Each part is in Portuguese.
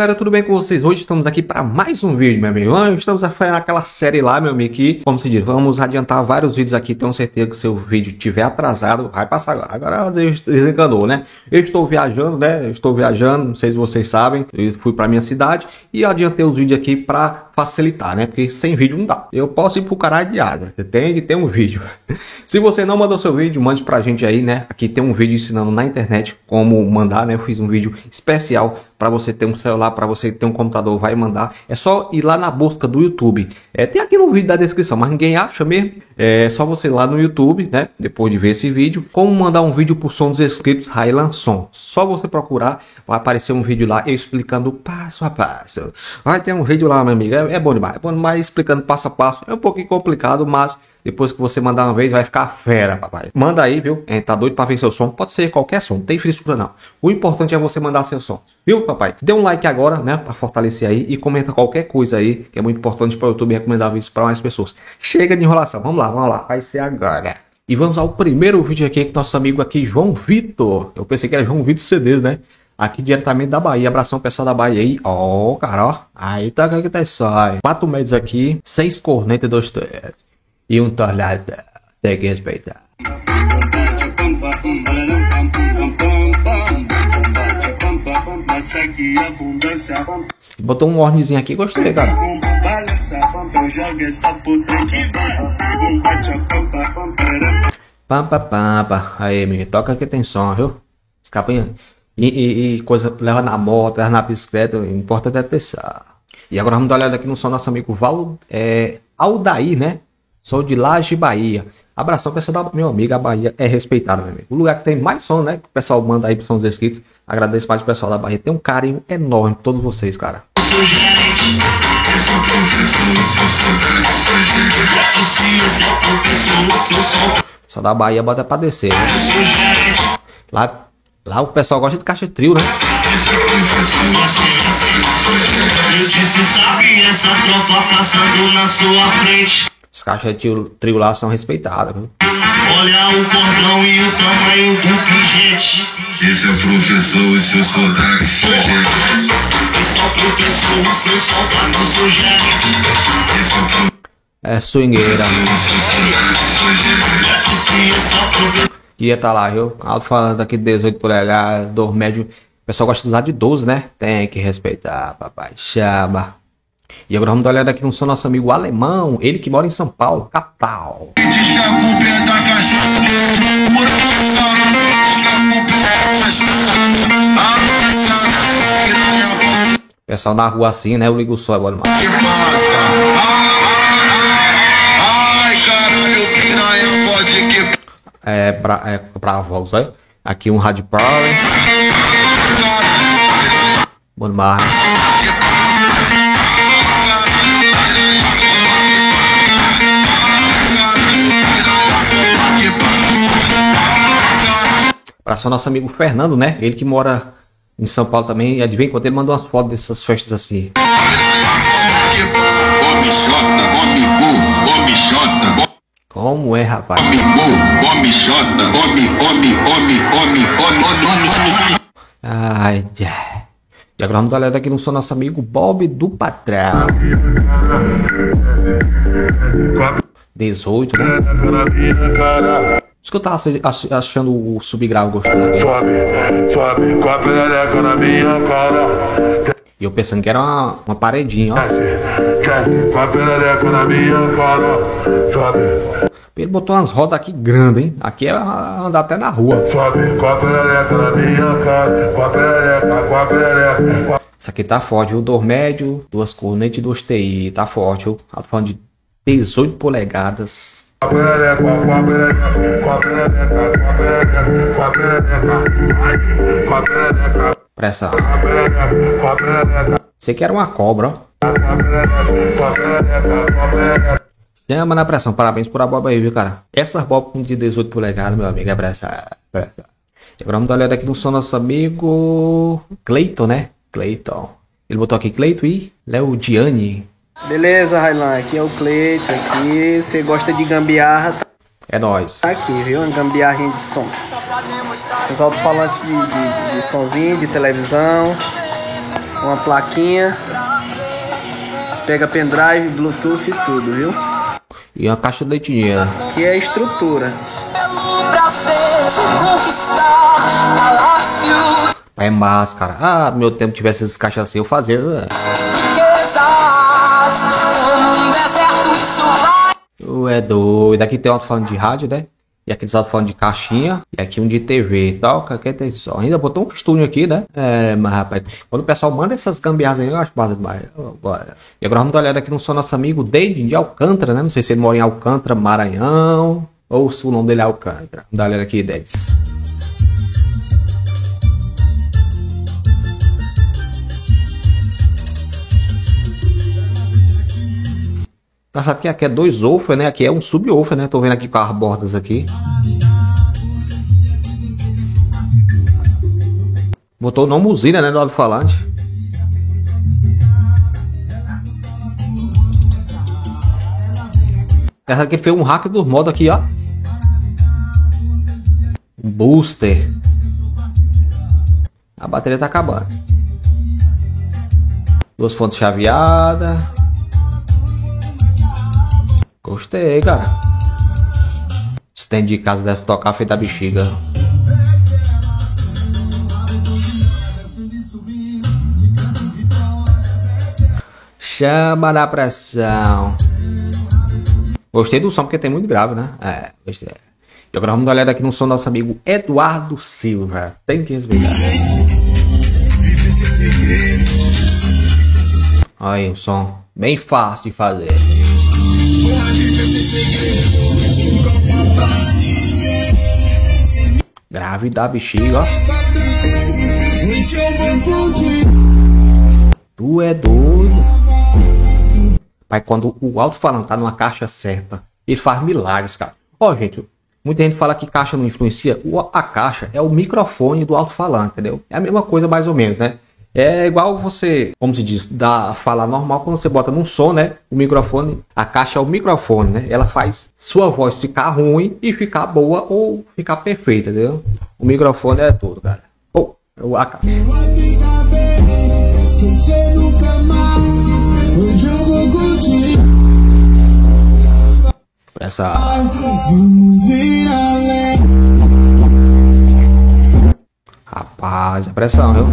galera, tudo bem com vocês? Hoje estamos aqui para mais um vídeo, meu amigo. Estamos a fazer aquela série lá, meu amigo, que, como se diz, vamos adiantar vários vídeos aqui. Tenho certeza que se o vídeo tiver atrasado, vai passar agora. Agora desencanou, né? Eu estou viajando, né? Não sei se vocês sabem. Eu fui para minha cidade e adiantei os vídeos aqui para facilitar, né? Porque sem vídeo não dá. Eu posso ir pro caralho de asa. Você tem que ter um vídeo. Se você não mandou seu vídeo, mande pra gente aí, né? Aqui tem um vídeo ensinando na internet como mandar, né? Eu fiz um vídeo especial para você ter um celular, para você ter um computador, vai mandar. É só ir lá na busca do YouTube. Tem aqui no vídeo da descrição, mas ninguém acha mesmo. É só você ir lá no YouTube, né? Depois de ver esse vídeo, como mandar um vídeo por som dos inscritos Highland Som. Só você procurar, vai aparecer um vídeo lá eu explicando passo a passo. Vai ter um vídeo lá, meu amigo. É bom demais explicando passo a passo. É um pouquinho complicado, mas depois que você mandar uma vez, vai ficar fera, papai. Manda aí, viu? Tá doido pra ver seu som? Pode ser qualquer som, não tem frescura não. O importante é você mandar seu som, viu, papai? Dê um like agora, né? Pra fortalecer aí e comenta qualquer coisa aí, que é muito importante para o YouTube recomendar vídeos para mais pessoas. Chega de enrolação, vamos lá. Vai ser agora. E vamos ao primeiro vídeo aqui com nosso amigo aqui, João Vitor. Eu pensei que era João Vitor CDs, né? Aqui diretamente da Bahia. Abração pessoal da Bahia aí. Ó, cara, ó. Aí tá que tá sai. 4 médios aqui, 6 cornetas e 2 tetos. E um tornado. Tem que respeitar. Botou um warningzinho aqui, gostei, cara. Pampa. Aí, menino, toca que tem som, viu? Escapinha. E coisa, leva na moto, leva na bicicleta, o importante é ter som. E agora vamos dar uma olhada aqui no som do nosso amigo Aldair, né? Sou de Laje, Bahia. Abração, pessoal da meu amigo, a Bahia é respeitada, meu amigo. O lugar que tem mais som, né? Que o pessoal manda aí pro som dos inscritos. Agradeço mais o pessoal da Bahia. Tem um carinho enorme por todos vocês, cara. Só da Bahia bota pra descer, né? Lá o pessoal gosta de caixa trio, né? Os caixas de trio lá são respeitados, viu? Olha o cordão e o tamanho do pingente. Esse é o professor, o seu soldado, seu gente. Esse é o professor, o seu soldado, seu gente. É swingueira. Ia tá lá, viu? Alto-falante aqui de 18 polegadas, 2 médio. O pessoal gosta de usar de 12, né? Tem que respeitar, papai. Chama. E agora vamos dar uma olhada aqui no som do nosso amigo alemão. Ele que mora em São Paulo, capital. Pessoal na rua assim, né? Eu ligo o som agora, mano. Que passa? Ai, caralho, piranha, pode que... É pra voz, olha. Aqui um rádio power. Bom demais. Abraço ao nosso amigo Fernando, né? Ele que mora em São Paulo também. E adivinha quando ele mandou umas fotos dessas festas assim. Como é, rapaz? Ai, e agora vamos dar uma olhada aqui no som do nosso amigo Bob do Patrão. 18, né? Isso que eu tava achando o subgrave gostoso aqui. Sobe com a perereca na minha cara. E eu pensando que era uma paredinha, ó. Desce com a perereca na minha cara. Sobe. Ele botou umas rodas aqui grandes, hein? Aqui é andar até na rua. Sobe com a perereca na minha cara. Com a perereca. Isso aqui tá forte, viu? 2 médio, 2 cornetas e 2 TI. Tá forte, viu? Tô falando de 18 polegadas. Pressa. Sei que era uma cobra, ó. Chama na pressão. Parabéns por a boba aí, viu, cara? Essas bobas de 18 polegadas, meu amigo, é pressa. E agora vamos dar uma olhada aqui no som do nosso amigo Cleiton, né? Cleiton. Ele botou aqui Cleiton e Léo Diani. Beleza, Railan, aqui é o Cleiton, aqui, você gosta de gambiarra, É nóis. tá aqui, viu, uma gambiarrinha de som. Os alto-falantes de sonzinho, de televisão, Uma plaquinha. Pega pendrive, bluetooth e tudo, viu? E uma caixa de leitinha. Aqui é a estrutura. É máscara. Ah, no meu tempo tivesse essas caixas assim, eu fazia. É doido. Aqui tem um alto-falante de rádio, né? E aqui tem alto-falante de caixinha. E aqui um de TV e tal. Que tem só. Ainda botou um estúdio aqui, né? É, mas rapaz, quando o pessoal manda essas gambiarras aí, eu acho massa demais. E agora vamos dar uma olhada aqui no nosso amigo David de Alcântara, né? Não sei se ele mora em Alcântara, Maranhão. Ou se o nome dele é Alcântara. Vamos dar uma olhada aqui, David. Engraçado que aqui é 2 woofer, né? Aqui é um subwoofer, né? Tô vendo aqui com as bordas aqui. Botou o nome usina, né? Do alto-falante. Essa aqui fez um hack dos modos aqui, ó. Um booster. A bateria tá acabando. 2 fontes chaveadas. Gostei, cara. Stand de casa deve tocar feito a bexiga. Chama na pressão. Gostei do som porque tem muito grave, né? É, gostei. E agora vamos dar uma olhada aqui no som do nosso amigo Eduardo Silva. Tem que respeitar. Aí, um som bem fácil de fazer. Grave da bexiga, ó. Tu é doido. Pai, quando o alto-falante tá numa caixa certa, ele faz milagres, cara. Ó, gente, muita gente fala que caixa não influencia. A caixa é o microfone do alto-falante, entendeu? É a mesma coisa mais ou menos, né? É igual você, como se diz, falar normal quando você bota num som, né? O microfone, a caixa é o microfone, né? Ela faz sua voz ficar ruim e ficar boa ou ficar perfeita, entendeu? O microfone é tudo, cara. Ou, a caixa. Essa... Rapaz, a pressão, viu?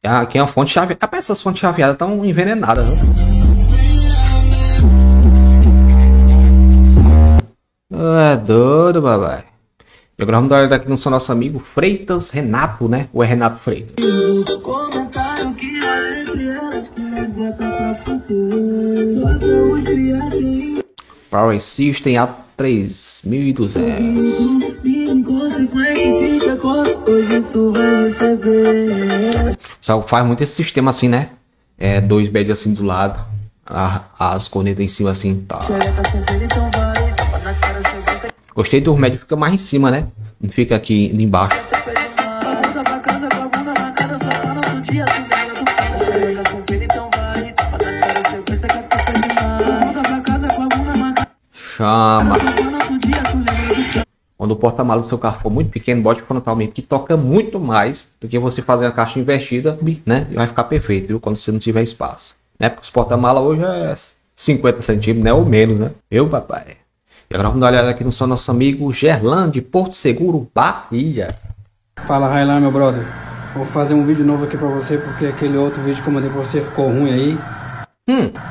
Aqui é uma fonte chaveada. Rapaz, essas fontes chaveadas estão envenenadas, viu? É doido, babai. E agora vamos dar uma olhada aqui no nosso amigo Freitas Renato, né? Ou é Renato Freitas? Power System A3200. Só faz muito esse sistema assim, né? É 2 beds assim do lado, as cornetas em cima assim, tá. Gostei do médio, fica mais em cima, né? Não fica aqui embaixo. Chama. Quando o porta-malas do seu carro for muito pequeno, bote frontalmente, que toca muito mais do que você fazer a caixa invertida, né? E vai ficar perfeito, viu? Quando você não tiver espaço, né? Porque os porta-malas hoje é 50 centímetros, né? Ou menos, né? Eu, papai. E agora vamos dar uma olhada aqui no nosso amigo Gerlan de Porto Seguro, Bahia. Fala, Railan, meu brother. Vou fazer um vídeo novo aqui pra você, porque aquele outro vídeo que eu mandei pra você ficou ruim aí.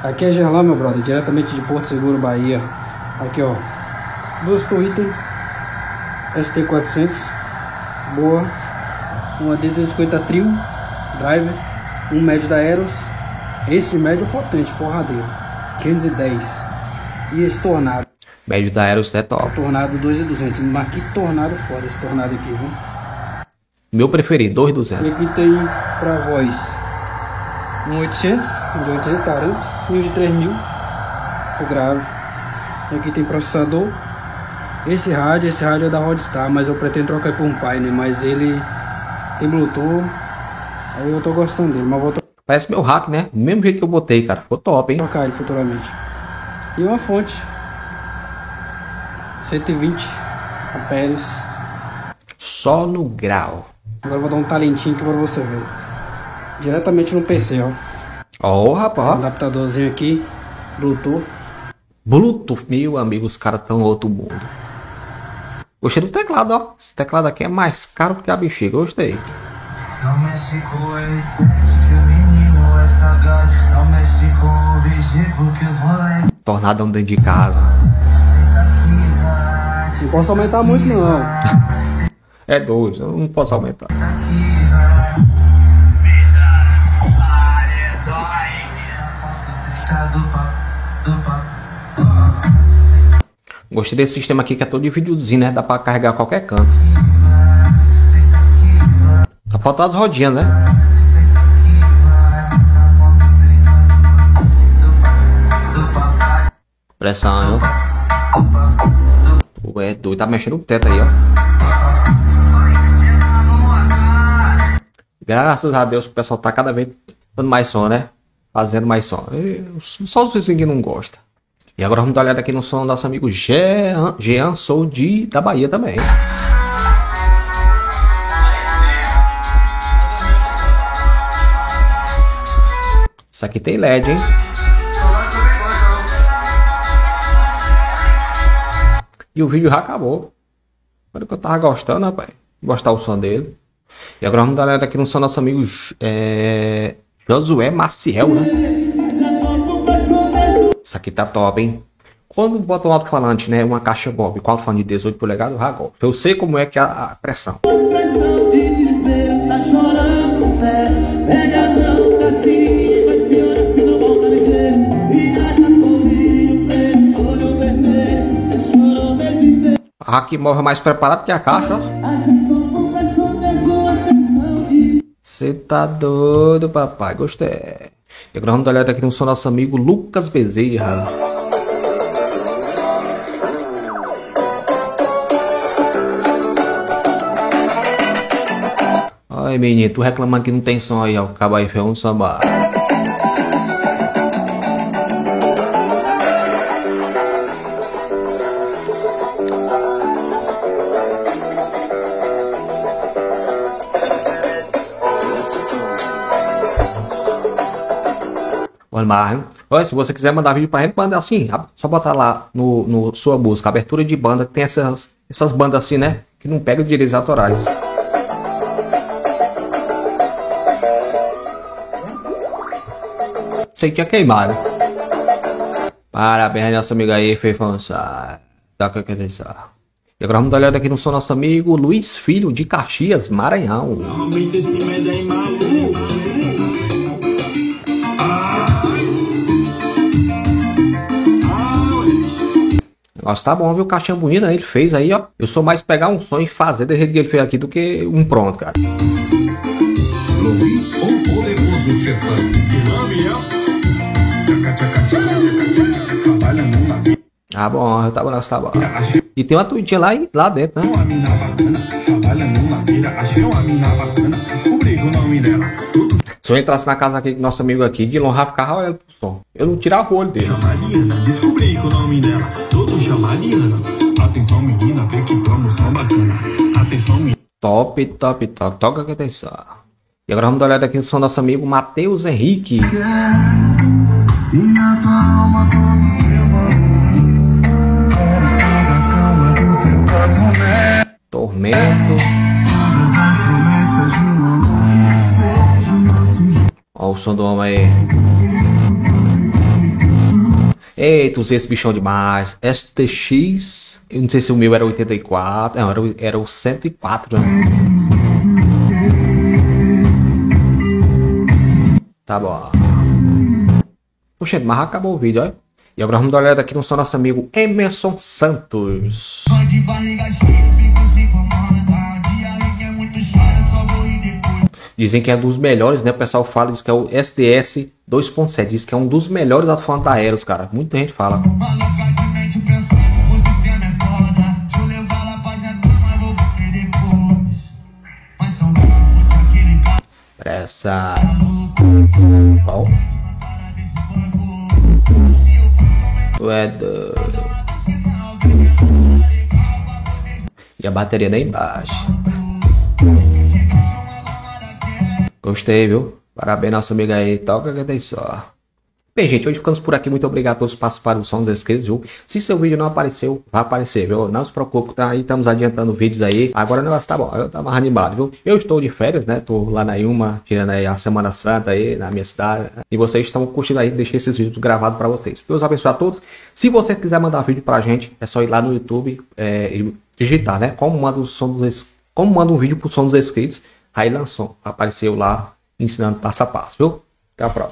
Aqui é Gerlan, meu brother, diretamente de Porto Seguro, Bahia. Aqui, ó. 2 Twitter ST400. Boa. Uma D250 Trio Driver. Um médio da Eros. Esse médio potente, porradeiro. 510. E esse Tornado. Médio da Eros é top. Tornado 2.200. Mas que tornado foda esse Tornado aqui, viu? Meu preferido, 2.200. E aqui tem pra voz um 800, um de 800 tarantes e um de 3.000, o grave. E aqui tem processador. Esse rádio é da Rodstar, mas eu pretendo trocar por um Pioneer, mas ele tem Bluetooth. Aí eu tô gostando dele, mas vou Parece meu hack, né? Do mesmo jeito que eu botei, cara. Ficou top, hein? trocar ele futuramente. E uma fonte 120 amperes. Só no grau. Agora eu vou dar um talentinho aqui pra você ver. Diretamente no PC, ó. Ó, rapaz. Adaptadorzinho aqui, Bluetooth. Bluetooth, meu amigo, os caras tão outro mundo. Gostei do teclado, ó. Esse teclado aqui é mais caro que a bexiga, gostei. Não mexe com esse que o menino é sagaz. Não mexe com o vigível que os moleques. Tornadão dentro de casa. Não posso aumentar muito não. É doido, eu não posso aumentar. Gostei desse sistema aqui que é todo divididozinho, né? Dá pra carregar a qualquer canto. Só falta as rodinhas, né? Pressão, ó. Tu é doido, tá mexendo o teto aí, ó. Graças a Deus que o pessoal tá cada vez dando mais som, né? Fazendo mais som. Só os vizinhos que não gostam. E agora vamos dar uma olhada aqui no som do nosso amigo Jean Sou da Bahia também. Isso aqui tem LED, hein? E o vídeo já acabou. Olha que eu tava gostando, rapaz. Gostar o som dele. E agora vamos dar uma olhada aqui no som do nosso amigo Josué Maciel, né? Isso aqui tá top, hein? Quando bota um alto-falante, né? Uma caixa Bob com alto-falante de 18 polegadas, eu já gosto. Eu sei como é que é a pressão. Aqui morre mais preparado que a caixa, ó. Você tá doido, papai. Gostei. E agora vamos dar uma olhada aqui no som do nosso amigo Lucas Bezerra. Ai, menino, tu reclamando que não tem som aí, ó. Acaba aí, fez um samba. Olha, se você quiser mandar vídeo pra gente, manda assim, só botar lá no sua busca, abertura de banda, que tem essas bandas assim, né, que não pegam direitos autorais. Sei que é queimado. Parabéns, nosso amigo aí, Fefança. Toca que atenção. E agora vamos dar uma olhada aqui no som do nosso amigo Luiz Filho, de Caxias, Maranhão. Nossa, tá bom, viu? Caixinha bonita, né? Ele fez aí, ó. Eu sou mais pegar um som e fazer do jeito que ele fez aqui do que um pronto, cara. Luiz, o poderoso chefão. Ah, bom, tá bom, tá bom. E tem uma tweetinha lá dentro, né? Se eu entrasse na casa aqui com nosso amigo aqui, de longe ficava olhando pro som. Eu não tirava o olho dele. Descobri que o nome dela, todo chama Liana. Atenção menina, vê que promoção bacana. Atenção menina. Top, toca que atenção. E agora vamos dar uma olhada aqui no som do nosso amigo Matheus Henrique. Tormento. Olha o som do homem aí. Eita, usei esse bichão demais. STX. Eu não sei se o meu era 84. Não, era o 104, né? Tá bom. Poxa, mas acabou o vídeo, ó. E agora vamos dar uma olhada aqui no som do nosso amigo Emerson Santos. Dizem que é um dos melhores, né? O pessoal fala, diz que é o SDS 2.7. Diz que é um dos melhores alto-falantes aéreos, cara. Muita gente fala. Pressa. Qual? E a bateria nem baixa. Gostei, viu? Parabéns, nosso amigo aí. Toca que tem só. Bem, gente, hoje ficamos por aqui. Muito obrigado a todos que participaram, são os inscritos, viu? Se seu vídeo não apareceu, vai aparecer, viu? Não se preocupe, tá aí, estamos adiantando vídeos aí. Agora o negócio tá bom, eu tava animado, viu? Eu estou de férias, né? Tô lá na Yuma, tirando aí a Semana Santa aí, na minha cidade. E vocês estão curtindo aí, deixei esses vídeos gravados pra vocês. Deus abençoe a todos. Se você quiser mandar vídeo pra gente, é só ir lá no YouTube e digitar, né? Como manda um vídeo pro som dos inscritos. Aí lançou, apareceu lá, ensinando passo a passo, viu? Até a próxima.